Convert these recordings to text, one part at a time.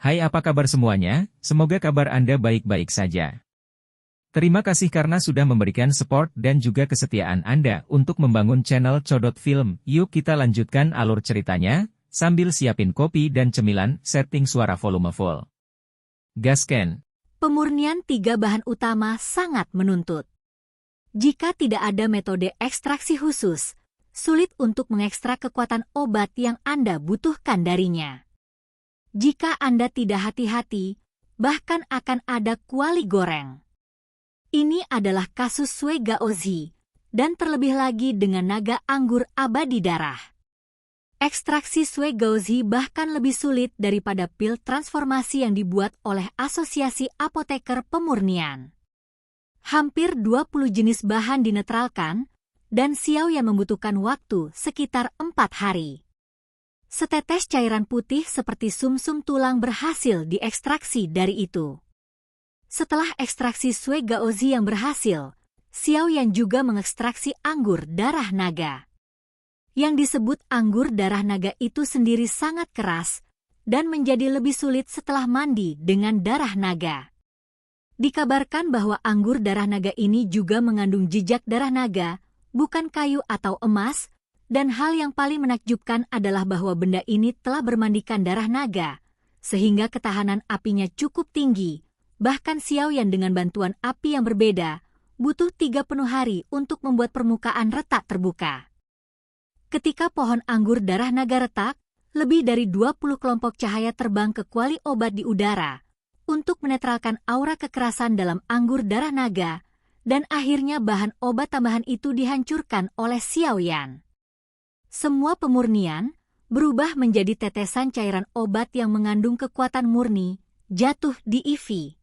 Hai, apa kabar semuanya? Semoga kabar Anda baik-baik saja. Terima kasih karena sudah memberikan support dan juga kesetiaan Anda untuk membangun channel Codot Film. Yuk kita lanjutkan alur ceritanya, sambil siapin kopi dan cemilan, setting suara volume full. Gasken. Pemurnian 3 bahan utama sangat menuntut. Jika tidak ada metode ekstraksi khusus, sulit untuk mengekstrak kekuatan obat yang Anda butuhkan darinya. Jika Anda tidak hati-hati, bahkan akan ada kuali goreng. Ini adalah kasus Sui Gaozi, dan terlebih lagi dengan naga anggur abadi darah. Ekstraksi Sui Gaozi bahkan lebih sulit daripada pil transformasi yang dibuat oleh Asosiasi Apoteker Pemurnian. Hampir 20 jenis bahan dinetralkan, dan Xiao yang membutuhkan waktu sekitar 4 hari. Setetes cairan putih seperti sumsum tulang berhasil diekstraksi dari itu. Setelah ekstraksi Sui Gaozi yang berhasil, Xiao Yan juga mengekstraksi anggur darah naga. Yang disebut anggur darah naga itu sendiri sangat keras dan menjadi lebih sulit setelah mandi dengan darah naga. Dikabarkan bahwa anggur darah naga ini juga mengandung jejak darah naga, bukan kayu atau emas, dan hal yang paling menakjubkan adalah bahwa benda ini telah bermandikan darah naga, sehingga ketahanan apinya cukup tinggi. Bahkan Xiao Yan dengan bantuan api yang berbeda, butuh 3 penuh hari untuk membuat permukaan retak terbuka. Ketika pohon anggur darah naga retak, lebih dari 20 kelompok cahaya terbang ke kuali obat di udara, untuk menetralkan aura kekerasan dalam anggur darah naga, dan akhirnya bahan obat tambahan itu dihancurkan oleh Xiao Yan. Semua pemurnian berubah menjadi tetesan cairan obat yang mengandung kekuatan murni, jatuh di IV.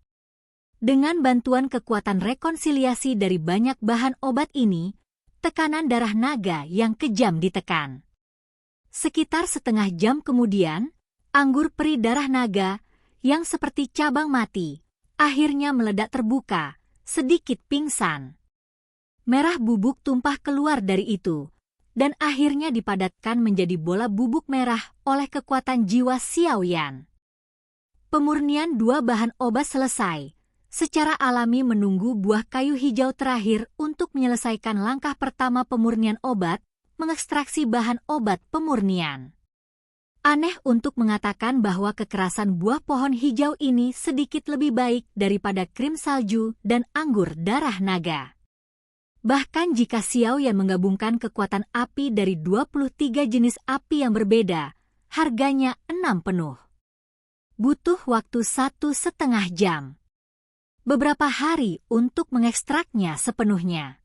Dengan bantuan kekuatan rekonsiliasi dari banyak bahan obat ini, tekanan darah naga yang kejam ditekan. Sekitar setengah jam kemudian, anggur peri darah naga, yang seperti cabang mati, akhirnya meledak terbuka, sedikit pingsan. Merah bubuk tumpah keluar dari itu, dan akhirnya dipadatkan menjadi bola bubuk merah oleh kekuatan jiwa Xiao Yan. Pemurnian 2 bahan obat selesai. Secara alami menunggu buah kayu hijau terakhir untuk menyelesaikan langkah pertama pemurnian obat, mengekstraksi bahan obat pemurnian. Aneh untuk mengatakan bahwa kekerasan buah pohon hijau ini sedikit lebih baik daripada krim salju dan anggur darah naga. Bahkan jika Xiao Yan menggabungkan kekuatan api dari 23 jenis api yang berbeda, harganya 6 penuh. Butuh waktu 1,5 jam. Beberapa hari untuk mengekstraknya sepenuhnya.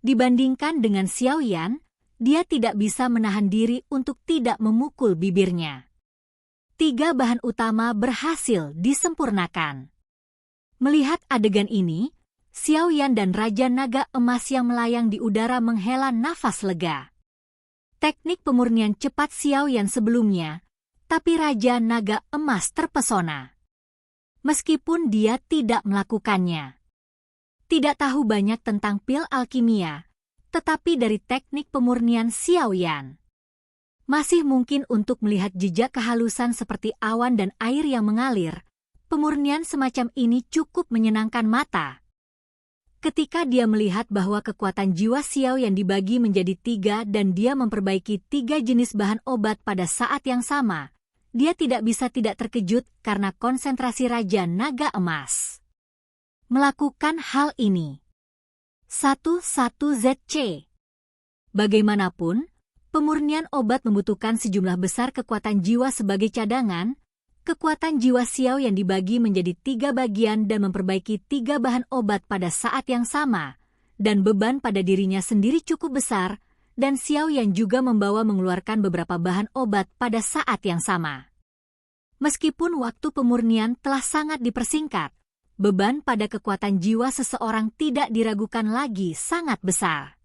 Dibandingkan dengan Xiao Yan, dia tidak bisa menahan diri untuk tidak memukul bibirnya. 3 bahan utama berhasil disempurnakan. Melihat adegan ini, Xiao Yan dan Raja Naga Emas yang melayang di udara menghela nafas lega. Teknik pemurnian cepat Xiao Yan sebelumnya, tapi Raja Naga Emas terpesona. Meskipun dia tidak melakukannya. Tidak tahu banyak tentang pil alkimia, tetapi dari teknik pemurnian Xiao Yan. Masih mungkin untuk melihat jejak kehalusan seperti awan dan air yang mengalir, pemurnian semacam ini cukup menyenangkan mata. Ketika dia melihat bahwa kekuatan jiwa Xiao Yan dibagi menjadi 3 dan dia memperbaiki 3 jenis bahan obat pada saat yang sama, dia tidak bisa tidak terkejut karena konsentrasi Raja Naga Emas melakukan hal ini. 11ZC. Bagaimanapun, pemurnian obat membutuhkan sejumlah besar kekuatan jiwa sebagai cadangan. Kekuatan jiwa Xiao yang dibagi menjadi 3 bagian dan memperbaiki 3 bahan obat pada saat yang sama, dan beban pada dirinya sendiri cukup besar, dan Xiao Yan juga membawa mengeluarkan beberapa bahan obat pada saat yang sama. Meskipun waktu pemurnian telah sangat dipersingkat, beban pada kekuatan jiwa seseorang tidak diragukan lagi sangat besar.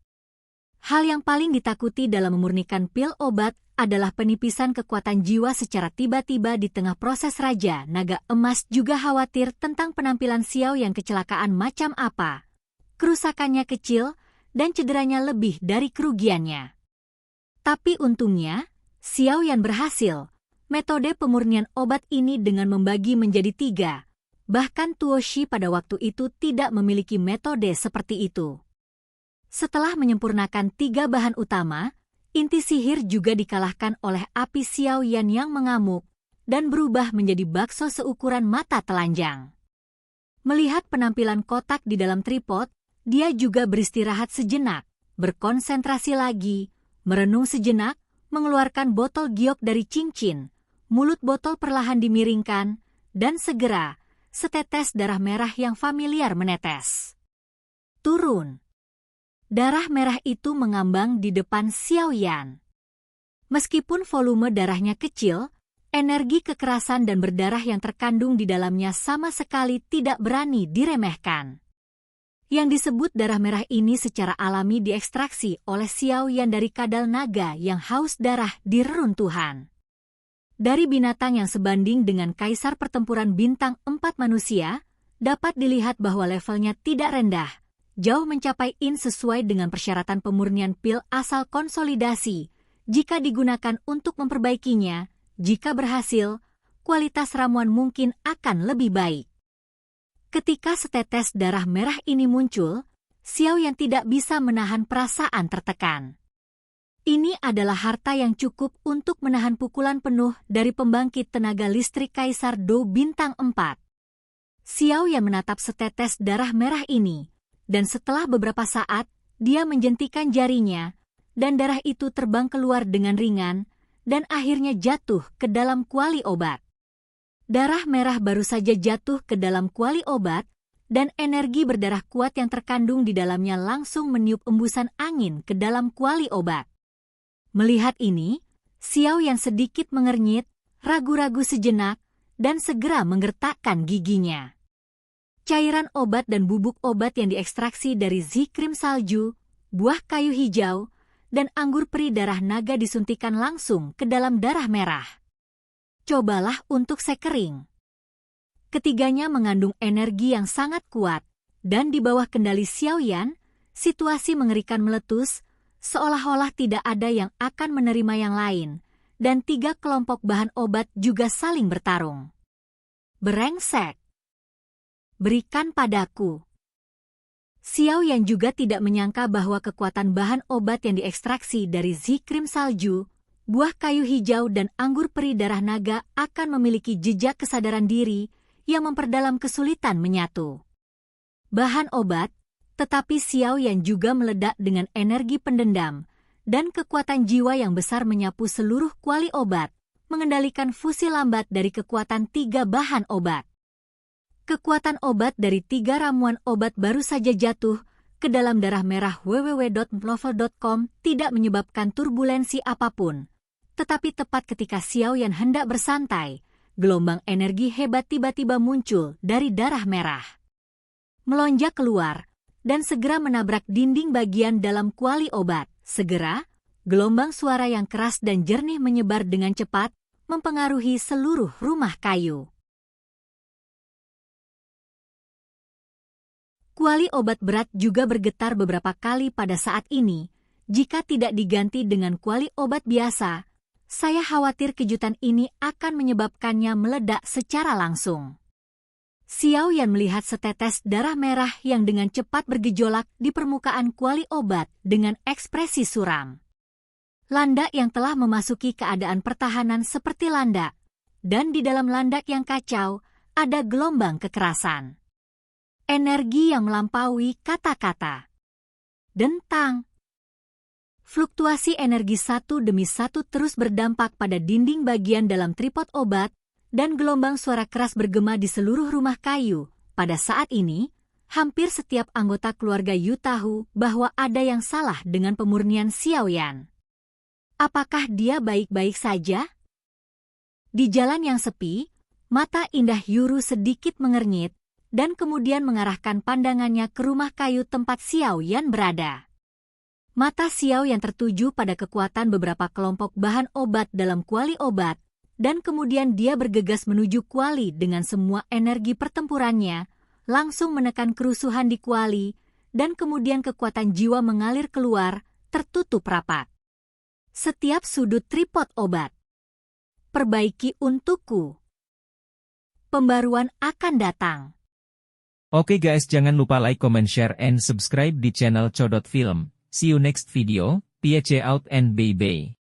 Hal yang paling ditakuti dalam memurnikan pil obat adalah penipisan kekuatan jiwa secara tiba-tiba di tengah proses. Raja Naga Emas juga khawatir tentang penampilan Xiao yang kecelakaan macam apa. Kerusakannya kecil, dan cederanya lebih dari kerugiannya. Tapi untungnya, Xiao Yan berhasil Metode pemurnian obat ini dengan membagi menjadi 3. Bahkan Tuoshi pada waktu itu tidak memiliki metode seperti itu. Setelah menyempurnakan 3 bahan utama, inti sihir juga dikalahkan oleh api Xiaoyan yang mengamuk dan berubah menjadi bakso seukuran mata telanjang. Melihat penampilan kotak di dalam tripod, dia juga beristirahat sejenak, berkonsentrasi lagi, merenung sejenak, mengeluarkan botol giok dari cincin, mulut botol perlahan dimiringkan, dan segera, setetes darah merah yang familiar menetes. Turun. Darah merah itu mengambang di depan Xiaoyan. Meskipun volume darahnya kecil, energi kekerasan dan berdarah yang terkandung di dalamnya sama sekali tidak berani diremehkan. Yang disebut darah merah ini secara alami diekstraksi oleh Xiaoyan dari kadal naga yang haus darah di reruntuhan. Dari binatang yang sebanding dengan kaisar pertempuran bintang 4 manusia, dapat dilihat bahwa levelnya tidak rendah, jauh mencapai in sesuai dengan persyaratan pemurnian pil asal konsolidasi. Jika digunakan untuk memperbaikinya, jika berhasil, kualitas ramuan mungkin akan lebih baik. Ketika setetes darah merah ini muncul, Xiaoyan tidak bisa menahan perasaan tertekan. Ini adalah harta yang cukup untuk menahan pukulan penuh dari pembangkit tenaga listrik Kaisar Do Bintang 4. Xiaoyan menatap setetes darah merah ini, dan setelah beberapa saat, dia menjentikan jarinya, dan darah itu terbang keluar dengan ringan, dan akhirnya jatuh ke dalam kuali obat. Darah merah baru saja jatuh ke dalam kuali obat, dan energi berdarah kuat yang terkandung di dalamnya langsung meniup embusan angin ke dalam kuali obat. Melihat ini, Xiaoyan sedikit mengernyit, ragu-ragu sejenak, dan segera menggertakkan giginya. Cairan obat dan bubuk obat yang diekstraksi dari zikrim salju, buah kayu hijau, dan anggur peri darah naga disuntikan langsung ke dalam darah merah. Cobalah untuk sekering. Ketiganya mengandung energi yang sangat kuat, dan di bawah kendali Xiaoyan, situasi mengerikan meletus, seolah-olah tidak ada yang akan menerima yang lain, dan 3 kelompok bahan obat juga saling bertarung. Brengsek! Berikan padaku. Xiaoyan juga tidak menyangka bahwa kekuatan bahan obat yang diekstraksi dari zikrim salju, buah kayu hijau dan anggur peri darah naga akan memiliki jejak kesadaran diri yang memperdalam kesulitan menyatu. Bahan obat, tetapi Xiaoyan juga meledak dengan energi pendendam, dan kekuatan jiwa yang besar menyapu seluruh kuali obat, mengendalikan fusi lambat dari kekuatan 3 bahan obat. Kekuatan obat dari 3 ramuan obat baru saja jatuh ke dalam darah merah www.novel.com tidak menyebabkan turbulensi apapun. Tetapi tepat ketika Xiaoyan hendak bersantai, gelombang energi hebat tiba-tiba muncul dari darah merah. Melonjak keluar, dan segera menabrak dinding bagian dalam kuali obat. Segera, gelombang suara yang keras dan jernih menyebar dengan cepat, mempengaruhi seluruh rumah kayu. Kuali obat berat juga bergetar beberapa kali pada saat ini. Jika tidak diganti dengan kuali obat biasa, saya khawatir kejutan ini akan menyebabkannya meledak secara langsung. Xiaoyan melihat setetes darah merah yang dengan cepat bergejolak di permukaan kuali obat dengan ekspresi suram. Landak yang telah memasuki keadaan pertahanan seperti landak, dan di dalam landak yang kacau ada gelombang kekerasan. Energi yang melampaui kata-kata. Dentang. Fluktuasi energi satu demi satu terus berdampak pada dinding bagian dalam tripod obat, dan gelombang suara keras bergema di seluruh rumah kayu. Pada saat ini, hampir setiap anggota keluarga Yu tahu bahwa ada yang salah dengan pemurnian Xiaoyan. Apakah dia baik-baik saja? Di jalan yang sepi, mata indah Yuru sedikit mengernyit, dan kemudian mengarahkan pandangannya ke rumah kayu tempat Xiaoyan berada. Mata Xiaoyan tertuju pada kekuatan beberapa kelompok bahan obat dalam kuali obat, dan kemudian dia bergegas menuju kuali dengan semua energi pertempurannya, langsung menekan kerusuhan di kuali, dan kemudian kekuatan jiwa mengalir keluar, tertutup rapat. Setiap sudut tripod obat. perbaiki untukku. Pembaruan akan datang. Oke guys, jangan lupa like, comment, share, and subscribe di channel Codot Film. See you next video, peace out and bye-bye.